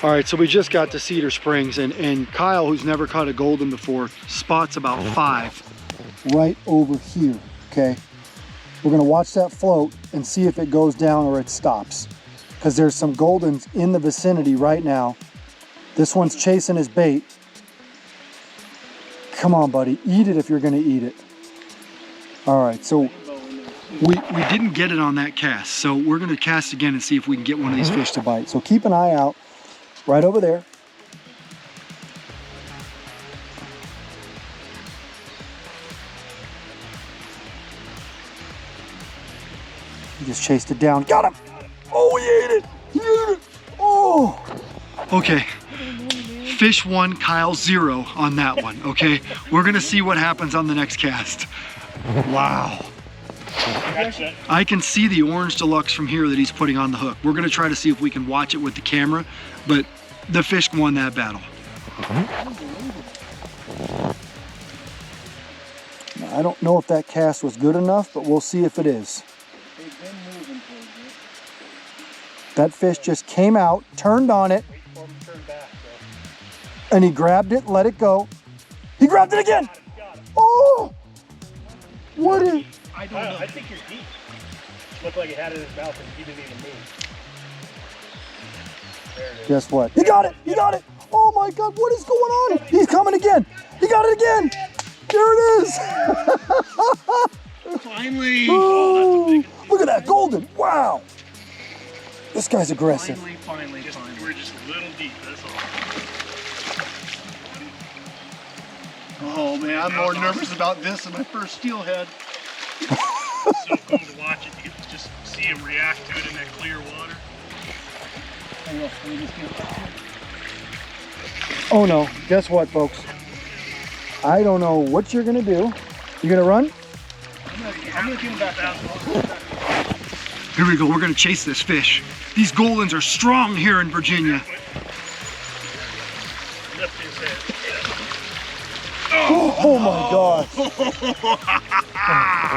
All right, so we just got to Cedar Springs, and Kyle, who's never caught a golden before, spots about 5 right over here, okay? We're gonna watch that float and see if it goes down or it stops, because there's some goldens in the vicinity right now. This one's chasing his bait. Come on, buddy, eat it if you're gonna eat it. All right, so we didn't get it on that cast, so we're gonna cast again and see if we can get one of these fish to bite. So keep an eye out. Right over there. He just chased it down. Got him! Oh, he ate it! He ate it! Oh! Okay. Fish 1, Kyle 0 on that one, okay? We're gonna see what happens on the next cast. Wow. I can see the orange deluxe from here that he's putting on the hook. We're gonna try to see if we can watch it with the camera, but the fish won that battle. Now, I don't know if that cast was good enough, but we'll see if it is. That fish just came out, turned on it, and he grabbed it, let it go. He grabbed it again! Oh! What is... I don't know. I think you're deep. Looked like it had it in his mouth and he didn't even move. There it is. Guess what? He got it! He got it! Oh my God, what is going on? He's coming again! He got it again! There it is! Finally! Oh, look at that golden! Wow! This guy's aggressive. Finally. We're just a little deep, that's all. Oh man, I'm more nervous about this than my first steelhead. It's so cool to watch it. You get to just see him react to it in that clear water. Oh no, guess what, folks? I don't know what you're gonna do. You gonna run? I'm gonna give him back out. Here we go, we're gonna chase this fish. These goldens are strong here in Virginia. Lift his head. Oh my God.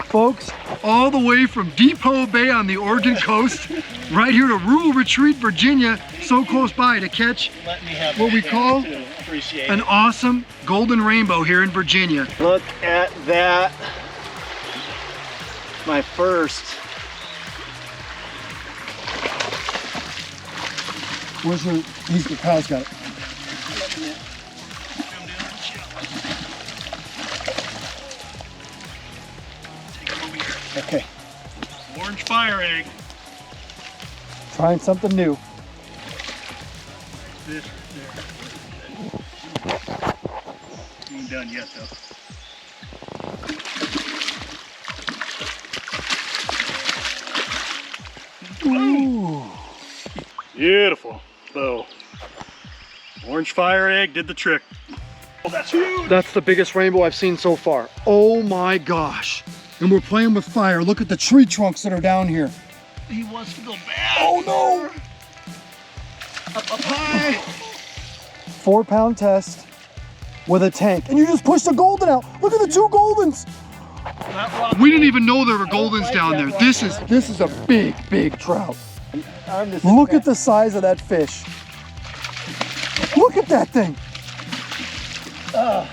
Folks, all the way from Depot Bay on the Oregon coast, right here to Rural Retreat, Virginia, so close by to catch what we call an awesome golden rainbow here in Virginia. Look at that. My first. Where's your, Kyle's got it. Okay. Orange fire egg. Trying something new. This there. Ain't done yet though. Ooh. Beautiful. So, orange fire egg did the trick. Oh, that's huge. That's the biggest rainbow I've seen so far. Oh my gosh. And we're playing with fire. Look at the tree trunks that are down here. He wants to go back. Oh no. Up high. 4-pound test with a tank. And you just pushed a golden out. Look at the 2 goldens. We didn't even know there were goldens down there. This is a big, big trout. Look at the size of that fish. Look at that thing. No,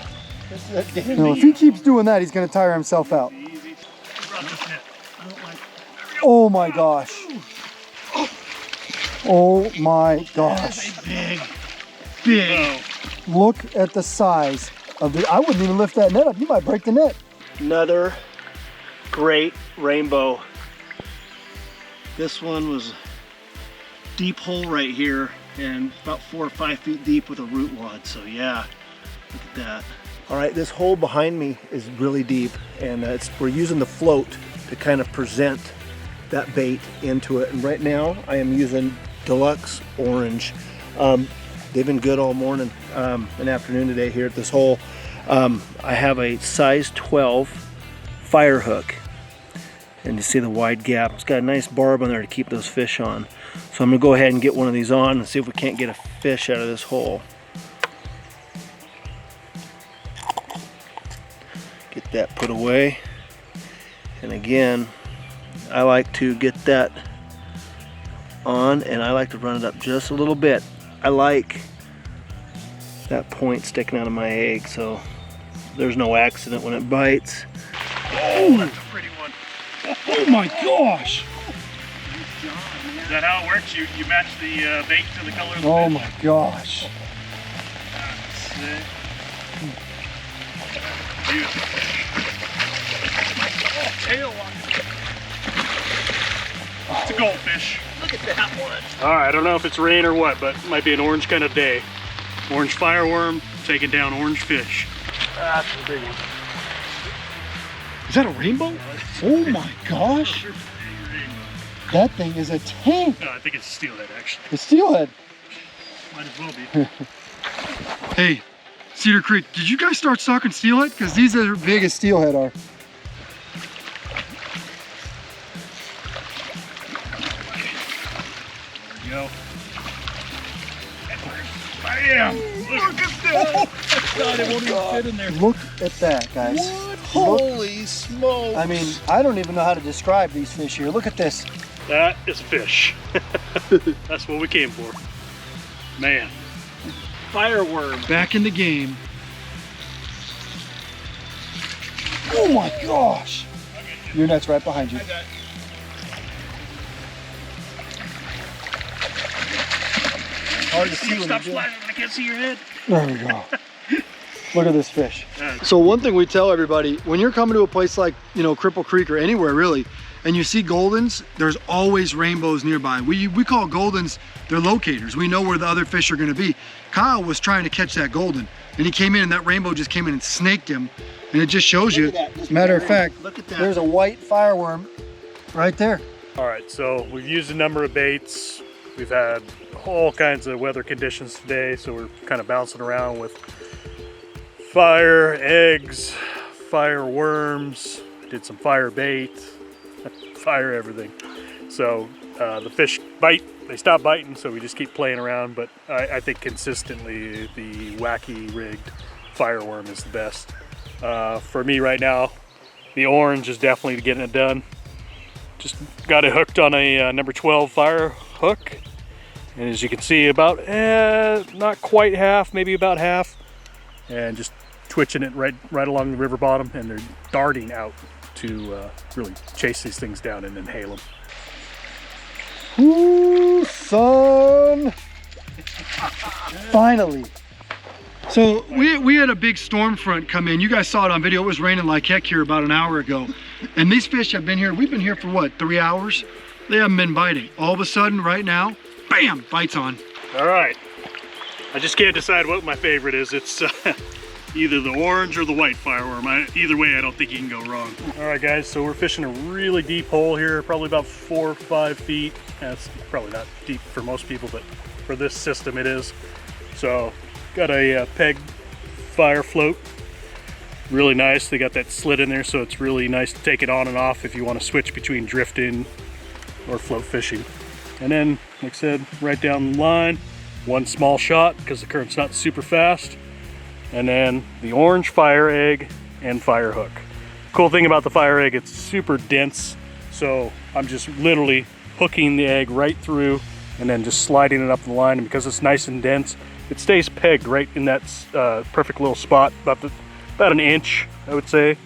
if he keeps doing that, he's going to tire himself out. Oh my gosh. Oh my gosh. Big. Look at the size of the, I wouldn't even lift that net up. You might break the net. Another great rainbow. This one was deep hole right here and about 4 or 5 feet deep with a root wad. So yeah, look at that. All right, this hole behind me is really deep, and we're using the float to kind of present that bait into it. And right now I am using Deluxe Orange. They've been good all morning and afternoon today here at this hole. I have a size 12 fire hook, and you see the wide gap. It's got a nice barb on there to keep those fish on. So I'm gonna go ahead and get one of these on and see if we can't get a fish out of this hole. Get that put away. And again, I like to get that on, and I like to run it up just a little bit I like that point sticking out of my egg, so there's no accident when it bites. Oh, that's a pretty one. Oh my gosh! Is that how it works? You match the bait to the color of the Oh fish? my gosh! That's it. Beautiful fish. Oh, tail on it. It's a goldfish. Look at that one. All right, I don't know if it's rain or what, but it might be an orange kind of day. Orange fireworm taking down orange fish. That's a big one. Is that a rainbow? Oh my gosh! That thing is a tank! No, I think it's steelhead actually. The steelhead. Might as well be. Hey, Cedar Creek, did you guys start stocking steelhead? Because these are as big as steelhead are. There we go. Bam! Look at that! God, it won't even fit in there. Look at that, guys. What? Holy smokes. I mean, I don't even know how to describe these fish here. Look at this. That is a fish. That's what we came for. Man. Fireworm. Back in the game. Oh my gosh! Your net's right behind you. Hard to see when Stop you do it. sliding, I can't see your head. There we go. Look at this fish. Yeah. So one thing we tell everybody, when you're coming to a place like, you know, Cripple Creek or anywhere really, and you see goldens, there's always rainbows nearby. We call goldens, they're locators. We know where the other fish are gonna be. Kyle was trying to catch that golden, and he came in and that rainbow just came in and snaked him. And it just shows you, matter of fact, Look at that. there's a white fireworm right there. All right, so we've used a number of baits. We've had all kinds of weather conditions today, so we're kind of bouncing around with fire, eggs, fire worms, did some fire bait, fire everything. So the fish bite, they stop biting, so we just keep playing around, but I think consistently the wacky rigged fireworm is the best. For me right now, the orange is definitely getting it done. Just got it hooked on a number 12 fire hook, and as you can see, about not quite half, maybe about half, and just twitching it right along the river bottom, and they're darting out to really chase these things down and inhale them. Ooh, son! Finally. So we had a big storm front come in. You guys saw it on video. It was raining like heck here about an hour ago. And these fish have been here. We've been here for what, 3 hours? They haven't been biting. All of a sudden, right now, bam, bites on. All right, I just can't decide what my favorite is. It's either the orange or the white fireworm. Either way, I don't think you can go wrong. All right, guys, so we're fishing a really deep hole here, probably about 4 or 5 feet. That's probably not deep for most people, but for this system it is. So got a peg fire float, really nice. They got that slit in there, so it's really nice to take it on and off if you want to switch between drifting or float fishing. And then, like I said, right down the line, one small shot because the current's not super fast. And then the orange fire egg and fire hook. Cool thing about the fire egg, it's super dense, so I'm just literally hooking the egg right through and then just sliding it up the line. And because it's nice and dense, it stays pegged right in that perfect little spot, about an inch, I would say,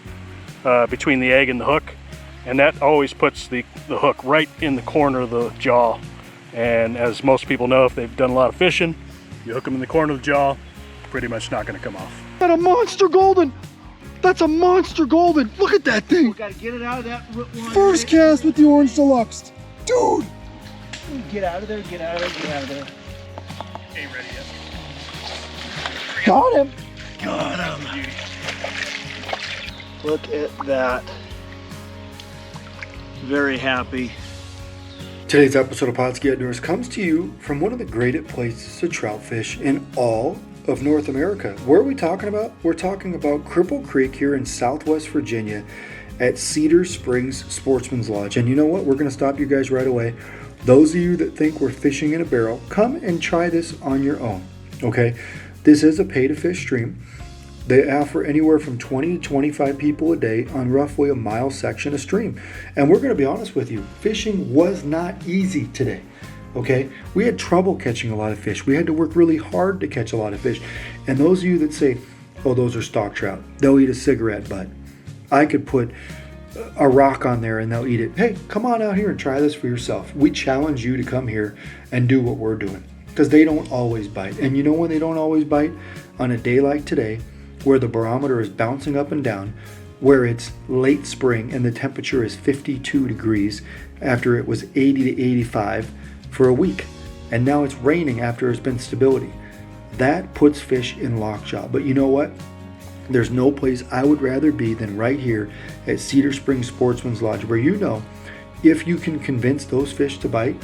between the egg and the hook. And that always puts the hook right in the corner of the jaw. And as most people know, if they've done a lot of fishing, you hook them in the corner of the jaw, pretty much not going to come off. Got a monster golden. That's a monster golden. Look at that thing. We gotta get it out of that line. First cast with the orange deluxe. Dude. Get out of there, get out of there, get out of there. Ain't ready yet. Got him. Got him. Look at that. Very happy. Today's episode of Pautzke Outdoors comes to you from one of the greatest places to trout fish in all of North America. Where are we talking about? We're talking about Cripple Creek here in Southwest Virginia at Cedar Springs Sportsman's Lodge. And you know what? We're going to stop you guys right away. Those of you that think we're fishing in a barrel, come and try this on your own. Okay? This is a pay-to-fish stream. They offer anywhere from 20 to 25 people a day on roughly a mile section of stream. And we're going to be honest with you, fishing was not easy today. okay? We had trouble catching a lot of fish. We had to work really hard to catch a lot of fish. And those of you that say, oh, those are stock trout, they'll eat a cigarette butt. I could put a rock on there and they'll eat it. Hey, come on out here and try this for yourself. We challenge you to come here and do what we're doing, because they don't always bite. And you know when they don't always bite? On a day like today, where the barometer is bouncing up and down, where it's late spring and the temperature is 52 degrees after it was 80 to 85 for a week. And now it's raining after it's been stability. That puts fish in lockjaw. But you know what? There's no place I would rather be than right here at Cedar Springs Sportsman's Lodge, where you know if you can convince those fish to bite,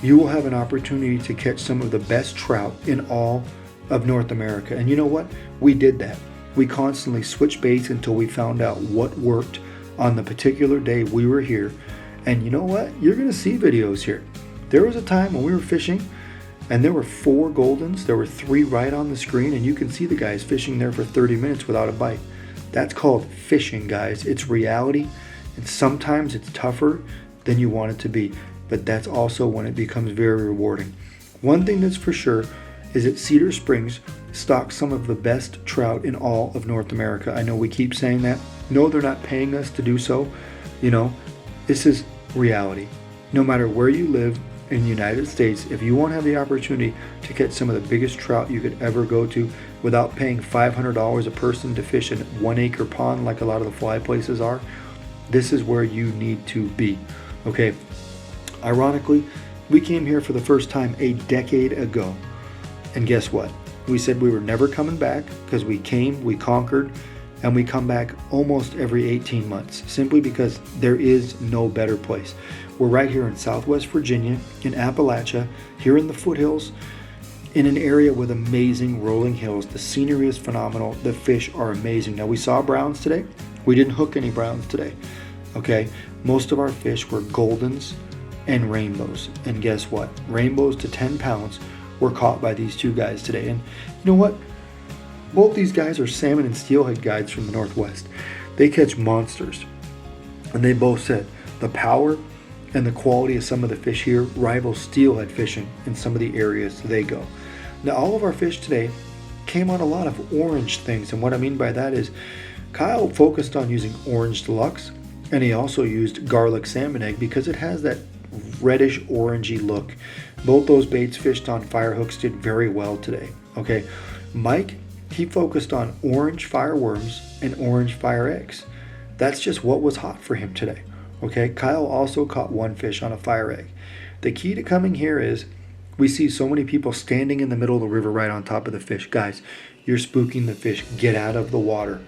you will have an opportunity to catch some of the best trout in all of North America. And you know what? We did that. We constantly switched baits until we found out what worked on the particular day we were here. And you know what? You're going to see videos here. There was a time when we were fishing and there were 4 Goldens. There were 3 right on the screen, and you can see the guys fishing there for 30 minutes without a bite. That's called fishing, guys. It's reality, and sometimes it's tougher than you want it to be, but that's also when it becomes very rewarding. One thing that's for sure is that Cedar Springs stocks some of the best trout in all of North America. I know we keep saying that. No, they're not paying us to do so. You know, this is reality. No matter where you live in the United States, if you want to have the opportunity to catch some of the biggest trout you could ever go to without paying $500 a person to fish in 1 acre pond like a lot of the fly places are, this is where you need to be. Okay, ironically, we came here for the first time a decade ago, and guess what? We said we were never coming back, because we came, we conquered, and we come back almost every 18 months, simply because there is no better place. We're right here in Southwest Virginia, in Appalachia, here in the foothills, in an area with amazing rolling hills. The scenery is phenomenal. The fish are amazing. Now, we saw browns today. We didn't hook any browns today, okay? Most of our fish were Goldens and rainbows. And guess what? Rainbows to 10 pounds were caught by these 2 guys today. And you know what? Both these guys are salmon and steelhead guides from the Northwest. They catch monsters. And they both said the power and the quality of some of the fish here rivals steelhead fishing in some of the areas they go. Now, all of our fish today came on a lot of orange things. And what I mean by that is Kyle focused on using orange deluxe, and he also used garlic salmon egg because it has that reddish orangey look. Both those baits fished on fire hooks did very well today. Okay, Mike, he focused on orange fireworms and orange fire eggs. That's just what was hot for him today. Okay, Kyle also caught 1 fish on a fire egg. The key to coming here is we see so many people standing in the middle of the river right on top of the fish. Guys, you're spooking the fish. Get out of the water.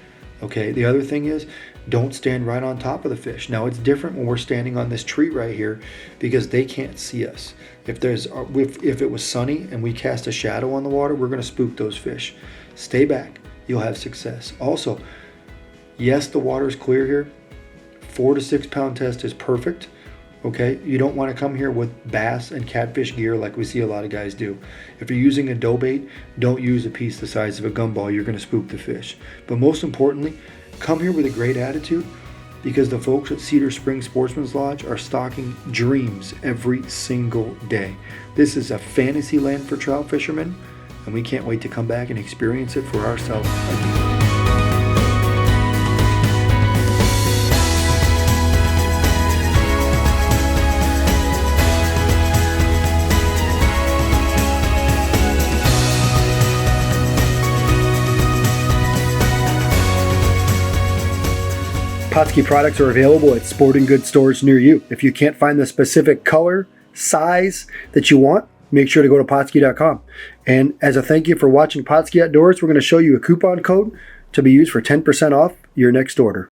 Okay, the other thing is don't stand right on top of the fish. Now, it's different when we're standing on this tree right here because they can't see us. If it was sunny and we cast a shadow on the water, we're going to spook those fish. Stay back. You'll have success. Also, yes, the water's clear here. 4 to 6 pound test is perfect. Okay, you don't want to come here with bass and catfish gear like we see a lot of guys do. If you're using a dough bait, don't use a piece the size of a gumball. You're going to spook the fish. But most importantly, come here with a great attitude, because the folks at Cedar Springs Sportsman's Lodge are stocking dreams every single day. This is a fantasy land for trout fishermen, and we can't wait to come back and experience it for ourselves again. Pautzke products are available at sporting goods stores near you. If you can't find the specific color, size that you want, make sure to go to Pautzke.com. And as a thank you for watching Pautzke Outdoors, we're going to show you a coupon code to be used for 10% off your next order.